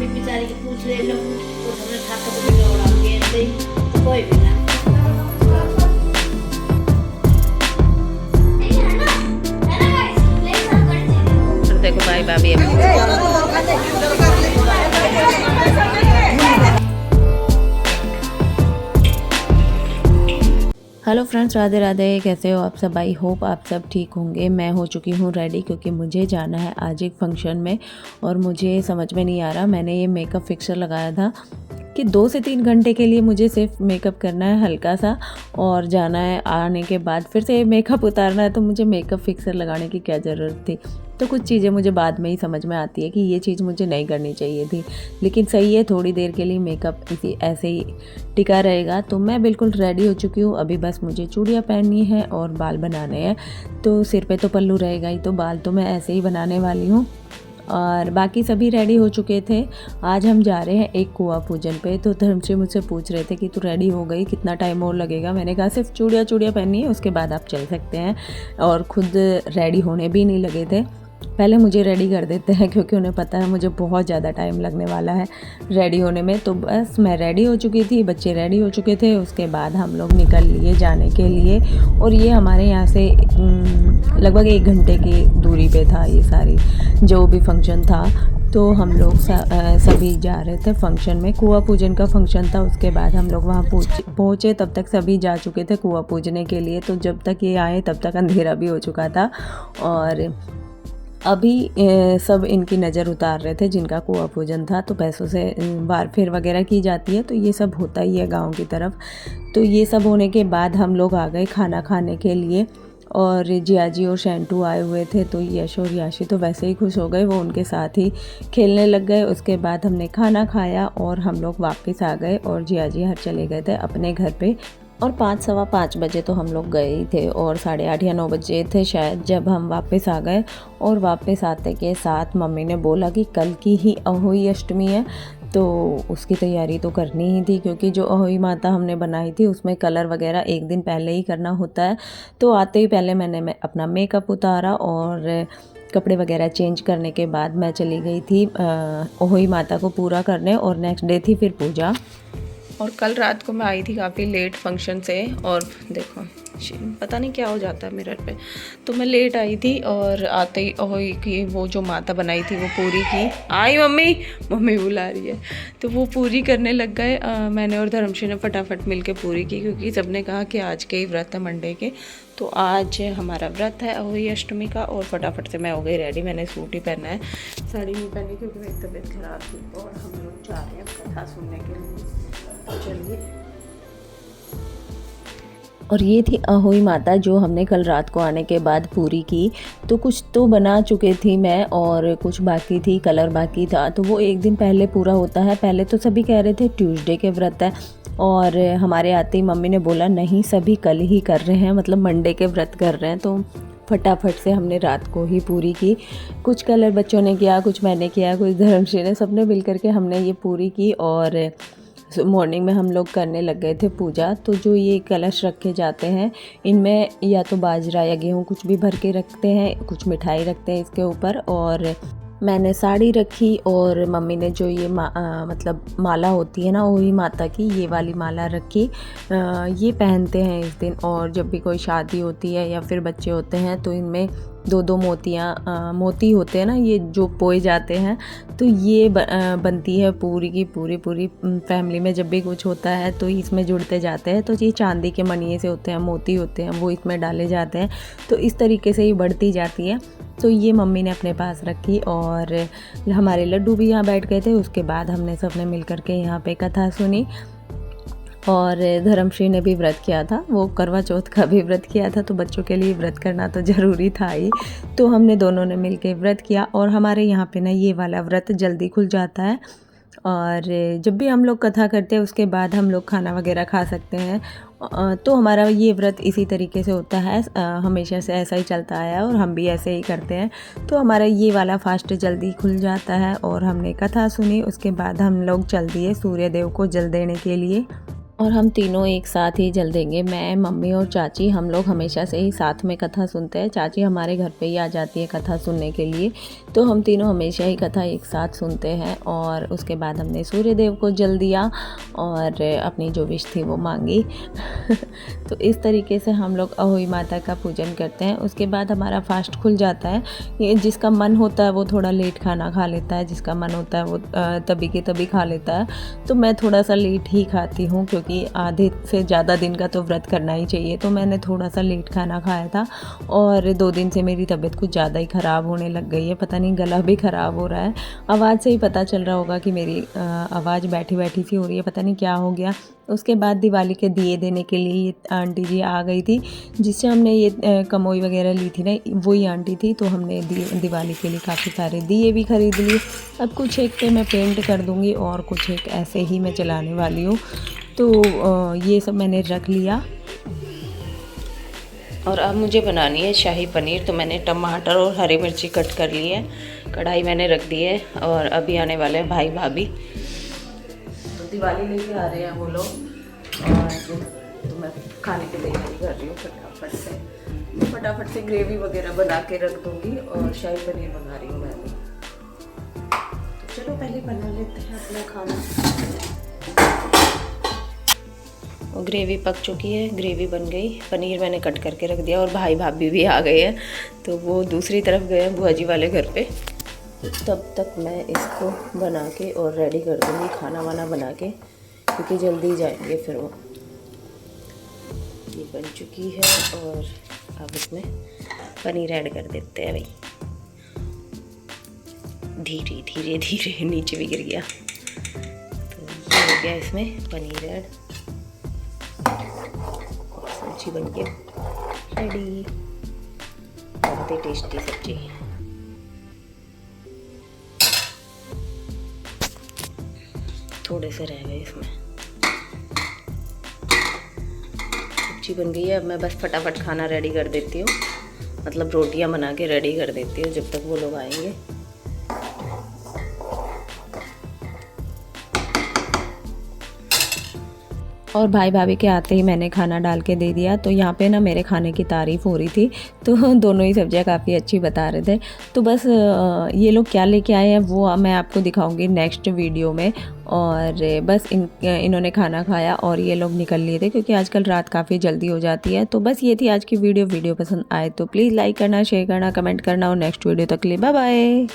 Mummy बेचारी के पूछ ले लो तो हमने खा के तो उड़ा के ऐसे ही कोई भी ना। देखो भाई भाभी हेलो फ्रेंड्स, राधे राधे। कैसे हो आप सब? आई होप आप सब ठीक होंगे। मैं हो चुकी हूँ रेडी क्योंकि मुझे जाना है आज एक फंक्शन में और मुझे समझ में नहीं आ रहा। मैंने ये मेकअप फिक्सर लगाया था कि 2 से 3 घंटे के लिए मुझे सिर्फ मेकअप करना है हल्का सा और जाना है। आने के बाद फिर से मेकअप उतारना है, तो मुझे मेकअप फिक्सर लगाने की क्या ज़रूरत थी। तो कुछ चीज़ें मुझे बाद में ही समझ में आती है कि ये चीज़ मुझे नहीं करनी चाहिए थी, लेकिन सही है, थोड़ी देर के लिए मेकअप इसी ऐसे ही टिका रहेगा। तो मैं बिल्कुल रेडी हो चुकी हूँ। अभी बस मुझे चूड़ियाँ पहननी है और बाल बनाने हैं। तो सिर पे तो पल्लू रहेगा ही, तो बाल तो मैं ऐसे ही बनाने वाली हूँ और बाकी सभी रेडी हो चुके थे। आज हम जा रहे हैं एक कुआं पूजन पे। तो धर्मश्री मुझसे पूछ रहे थे कि तू रेडी हो गई, कितना टाइम और लगेगा। मैंने कहा सिर्फ चूड़ियाँ पहननी है, उसके बाद आप चल सकते हैं। और खुद रेडी होने भी नहीं लगे थे, पहले मुझे रेडी कर देते हैं क्योंकि उन्हें पता है मुझे बहुत ज़्यादा टाइम लगने वाला है रेडी होने में। तो बस मैं रेडी हो चुकी थी, बच्चे रेडी हो चुके थे। उसके बाद हम लोग निकल लिए जाने के लिए और ये हमारे यहाँ से लगभग 1 घंटे की दूरी पे था ये सारी जो भी फंक्शन था। तो हम लोग सभी जा रहे थे फंक्शन में। कुआं पूजन का फंक्शन था। उसके बाद हम लोग वहाँ पहुँचे, तब तक सभी जा चुके थे कुआं पूजने के लिए। तो जब तक ये आए तब तक अंधेरा भी हो चुका था और अभी सब इनकी नज़र उतार रहे थे जिनका कुआं पूजन था। तो पैसों से बार फेर वगैरह की जाती है, तो ये सब होता ही है गांव की तरफ। तो ये सब होने के बाद हम लोग आ गए खाना खाने के लिए और जियाजी और शैंटू आए हुए थे। तो यश और याशी तो वैसे ही खुश हो गए, वो उनके साथ ही खेलने लग गए। उसके बाद हमने खाना खाया और हम लोग वापस आ गए और जियाजी हर चले गए थे अपने घर पे। और 5 सवा 5 बजे तो हम लोग गए ही थे और 8:30 या 9 बजे थे शायद जब हम वापस आ गए। और वापस आते के साथ मम्मी ने बोला कि कल की ही अहोई अष्टमी है, तो उसकी तैयारी तो करनी ही थी क्योंकि जो अहोई माता हमने बनाई थी उसमें कलर वगैरह एक दिन पहले ही करना होता है। तो आते ही पहले मैंने अपना मेकअप उतारा और कपड़े वगैरह चेंज करने के बाद मैं चली गई थी अहोई माता को पूरा करने और नेक्स्ट डे थी फिर पूजा। और कल रात को मैं आई थी काफ़ी लेट फंक्शन से और देखो पता नहीं क्या हो जाता है मिरर पे। तो मैं लेट आई थी और आते ही ओही की वो जो माता बनाई थी वो पूरी की। आई मम्मी बुला रही है। तो वो पूरी करने लग गए। मैंने और धर्मश्री ने फटाफट मिल के पूरी की क्योंकि सबने कहा कि आज के ही व्रत है मंडे के। तो आज हमारा व्रत है अहोई अष्टमी का और फटाफट से मैं हो गई रेडी। मैंने सूट ही पहना है, साड़ी नहीं पहनी क्योंकि मेरी तबीयत खराब थी। और हम लोग जा रहे हैं कथा सुनने के लिए। चलिए। और ये थी अहोई माता जो हमने कल रात को आने के बाद पूरी की। तो कुछ तो बना चुके थी मैं और कुछ बाकी थी, कलर बाकी था। तो वो एक दिन पहले पूरा होता है। पहले तो सभी कह रहे थे ट्यूसडे के व्रत है और हमारे आते ही मम्मी ने बोला नहीं, सभी कल ही कर रहे हैं, मतलब मंडे के व्रत कर रहे हैं। तो फटाफट से हमने रात को ही पूरी की। कुछ कलर बच्चों ने किया, कुछ मैंने किया, कुछ धर्मश्री ने, सबने मिल करके हमने ये पूरी की। और मॉर्निंग में हम लोग करने लग गए थे पूजा। तो जो ये कलश रखे जाते हैं इनमें या तो बाजरा या गेहूँ कुछ भी भर के रखते हैं, कुछ मिठाई रखते हैं इसके ऊपर। और मैंने साड़ी रखी और मम्मी ने जो ये मतलब माला होती है ना अहोई माता की, ये वाली माला रखी। ये पहनते हैं इस दिन। और जब भी कोई शादी होती है या फिर बच्चे होते हैं तो इनमें 2-2 मोती होते हैं ना, ये जो पोए जाते हैं। तो ये बनती है पूरी की पूरी फैमिली में। जब भी कुछ होता है तो इसमें जुड़ते जाते हैं। तो ये चांदी के मनिए से होते हैं, मोती होते हैं, वो इसमें डाले जाते हैं। तो इस तरीके से ये बढ़ती जाती है। तो ये मम्मी ने अपने पास रखी और हमारे लड्डू भी यहाँ बैठ गए थे। उसके बाद हमने सबने मिल करके यहाँ पे कथा सुनी। और धर्मश्री ने भी व्रत किया था, वो करवा चौथ का भी व्रत किया था। तो बच्चों के लिए व्रत करना तो ज़रूरी था ही। तो हमने दोनों ने मिल के व्रत किया। और हमारे यहाँ पे ना ये वाला व्रत जल्दी खुल जाता है और जब भी हम लोग कथा करते हैं उसके बाद हम लोग खाना वगैरह खा सकते हैं। तो हमारा ये व्रत इसी तरीके से होता है, हमेशा से ऐसा ही चलता आया और हम भी ऐसे ही करते हैं। तो हमारा ये वाला फास्ट जल्दी खुल जाता है। और हमने कथा सुनी, उसके बाद हम लोग चल दिए सूर्य देव को जल देने के लिए। और हम तीनों एक साथ ही जल देंगे। मैं, मम्मी और चाची, हम लोग हमेशा से ही साथ में कथा सुनते हैं। चाची हमारे घर पे ही आ जाती है कथा सुनने के लिए, तो हम तीनों हमेशा ही कथा एक साथ सुनते हैं। और उसके बाद हमने सूर्य देव को जल दिया और अपनी जो विश थी वो मांगी। तो इस तरीके से हम लोग अहोई माता का पूजन करते हैं। उसके बाद हमारा फास्ट खुल जाता है। ये जिसका मन होता है वो थोड़ा लेट खाना खा लेता है, जिसका मन होता है वो तभी के तभी खा लेता है। तो मैं थोड़ा सा लेट ही खाती हूँ, क्योंकि आधे से ज़्यादा दिन का तो व्रत करना ही चाहिए। तो मैंने थोड़ा सा लेट खाना खाया था और 2 दिन से मेरी तबीयत कुछ ज़्यादा ही ख़राब होने लग गई है। पता नहीं, गला भी ख़राब हो रहा है। आवाज़ से ही पता चल रहा होगा कि मेरी आवाज़ बैठी बैठी सी हो रही है, पता नहीं क्या हो गया। उसके बाद दिवाली के दिए देने के लिए ये आंटी जी आ गई थी, जिससे हमने ये कमोई वगैरह ली थी ना, वही आंटी थी। तो हमने दिवाली के लिए काफ़ी सारे दिए भी ख़रीद लिए। अब कुछ एक पे मैं पेंट कर दूँगी और कुछ एक ऐसे ही मैं चलाने वाली हूँ। तो ये सब मैंने रख लिया। और अब मुझे बनानी है शाही पनीर। तो मैंने टमाटर और हरी मिर्ची कट कर ली है, कढ़ाई मैंने रख दी है और अभी आने वाले हैं भाई भाभी। तो दिवाली लेके आ रहे हैं वो लोग, और तो मैं खाने की तैयारी कर रही हूँ फटाफट से ग्रेवी वगैरह बना के रख दूँगी और शाही पनीर बना रही हूँ मैं भी। तो चलो पहले बना लेते हैं अपना खाना। और ग्रेवी पक चुकी है, ग्रेवी बन गई। पनीर मैंने कट करके रख दिया और भाई भाभी भी आ गए हैं, तो वो दूसरी तरफ गए हैं बुआ जी वाले घर पे। तब तक मैं इसको बना के और रेडी कर दूँगी, खाना वाना बना के, क्योंकि जल्दी जाएंगे फिर वो। ये बन चुकी है और अब इसमें पनीर ऐड कर देते हैं भाई। धीरे धीरे धीरे नीचे भी गिर गया। तो ये हो गया इसमें पनीर ऐड, सब्जी बन के रेडी। बहुत ही टेस्टी सब्जी। थोड़े से रह गए इसमें। सब्जी बन गई है। अब मैं बस फटाफट खाना रेडी कर देती हूँ, मतलब रोटियां बना के रेडी कर देती हूँ जब तक वो लोग आएंगे। और भाई भाभी के आते ही मैंने खाना डाल के दे दिया। तो यहाँ पे ना मेरे खाने की तारीफ़ हो रही थी, तो दोनों ही सब्जियाँ काफ़ी अच्छी बता रहे थे। तो बस ये लोग क्या लेके आए हैं वो मैं आपको दिखाऊंगी नेक्स्ट वीडियो में। और बस इन्होंने खाना खाया और ये लोग निकल लिए थे, क्योंकि आजकल रात काफ़ी जल्दी हो जाती है। तो बस ये थी आज की वीडियो। वीडियो पसंद आए तो प्लीज़ लाइक करना, शेयर करना, कमेंट करना और नेक्स्ट वीडियो तक के लिए बाय बाय।